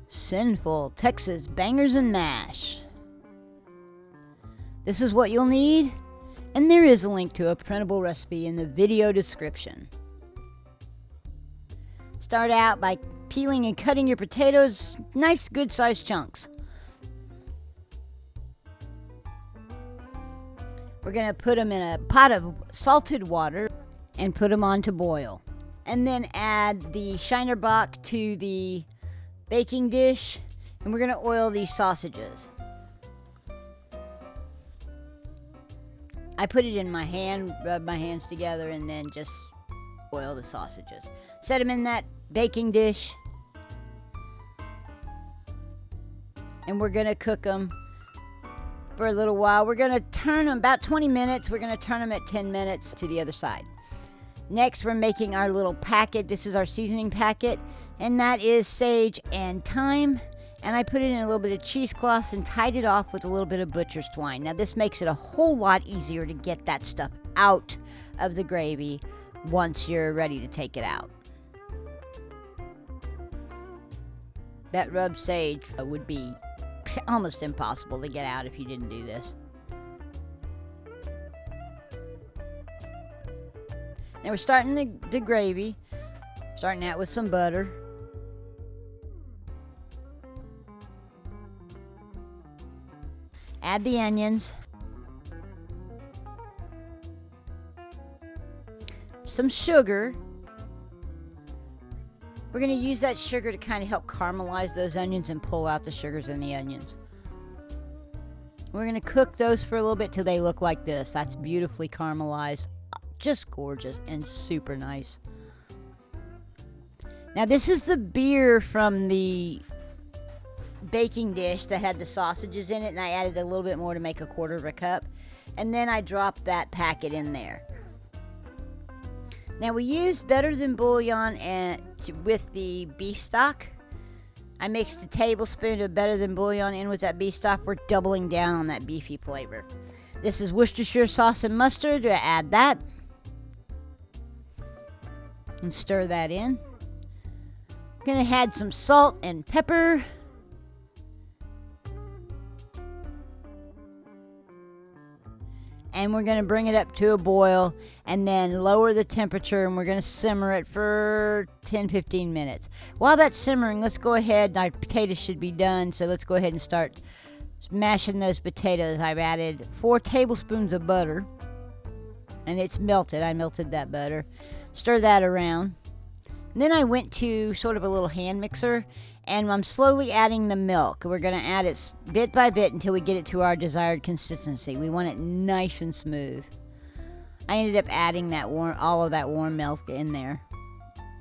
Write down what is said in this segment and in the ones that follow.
Cynful Texas Bangers and Mash. This is what you'll need, and there is a link to a printable recipe in the video description. Start out by peeling and cutting your potatoes nice good sized chunks. We're going to put them in a pot of salted water and put them on to boil. And then add the Shiner Bock to the baking dish, and we're going to oil these sausages. I put it in my hand, rub my hands together, and then just oil the sausages. Set them in that baking dish, and we're going to cook them for a little while. We're going to turn them about 20 minutes. We're going to turn them at 10 minutes to the other side. Next, we're making our little packet. This is our seasoning packet, and that is sage and thyme. And I put it in a little bit of cheesecloth and tied it off with a little bit of butcher's twine. Now, this makes it a whole lot easier to get that stuff out of the gravy once you're ready to take it out. That rubbed sage would be almost impossible to get out if you didn't do this. Now we're starting the gravy, starting out with some butter. Add the onions. Some sugar. We're going to use that sugar to kind of help caramelize those onions and pull out the sugars in the onions. We're going to cook those for a little bit till they look like this. That's beautifully caramelized. Just gorgeous and super nice. Now, this is the beer from the baking dish that had the sausages in it, and I added a little bit more to make a quarter of a cup. And then I dropped that packet in there. Now, we used Better Than Bouillon with the beef stock. I mixed a tablespoon of Better Than Bouillon in with that beef stock. We're doubling down on that beefy flavor. This is Worcestershire sauce and mustard. I add that and stir that in. Gonna add some salt and pepper. And we're going to bring it up to a boil and then lower the temperature, and we're going to simmer it for 10-15 minutes. While that's simmering, let's go ahead. Our potatoes should be done, so let's go ahead and start mashing those potatoes. I've added 4 tablespoons of butter, and it's melted. I melted that butter. Stir that around. And then I went to sort of a little hand mixer, and I'm slowly adding the milk. We're going to add it bit by bit until we get it to our desired consistency. We want it nice and smooth. I ended up adding all of that warm milk in there.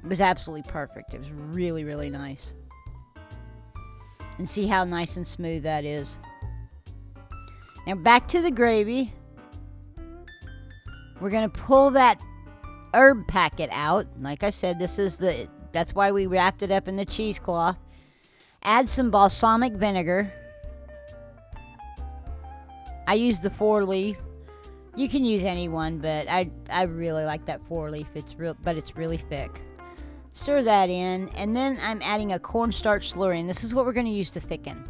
It was absolutely perfect. It was really, really nice. And see how nice and smooth that is. Now back to the gravy. We're going to pull that herb packet out. Like I said, that's why we wrapped it up in the cheesecloth. Add some balsamic vinegar. I use the 4-leaf. You can use any one, but I really like that 4-leaf. But it's really thick. Stir that in, and then I'm adding a cornstarch slurry, and this is what we're going to use to thicken.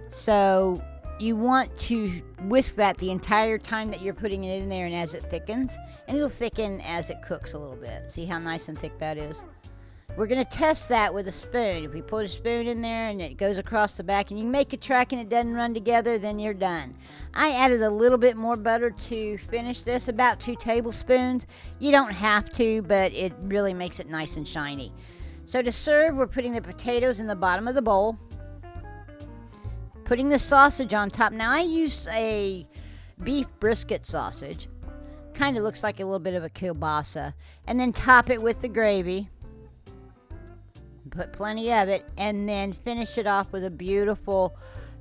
So you want to whisk that the entire time that you're putting it in there, and as it thickens, and it'll thicken as it cooks a little bit. See how nice and thick that is? We're going to test that with a spoon. If we put a spoon in there and it goes across the back and you make a track and it doesn't run together, then you're done. I added a little bit more butter to finish this, about 2 tablespoons. You don't have to, but it really makes it nice and shiny. So to serve, we're putting the potatoes in the bottom of the bowl. Putting the sausage on top. Now, I used a beef brisket sausage. Kind of looks like a little bit of a kielbasa. And then top it with the gravy. Put plenty of it, and then finish it off with a beautiful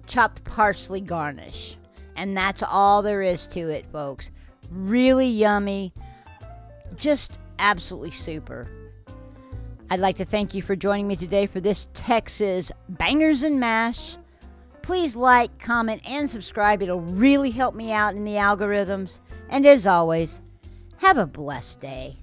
chopped parsley garnish. And that's all there is to it, folks. Really yummy. Just absolutely super. I'd like to thank you for joining me today for this Texas Bangers and Mash. Please like, comment, and subscribe. It'll really help me out in the algorithms. And as always, have a blessed day.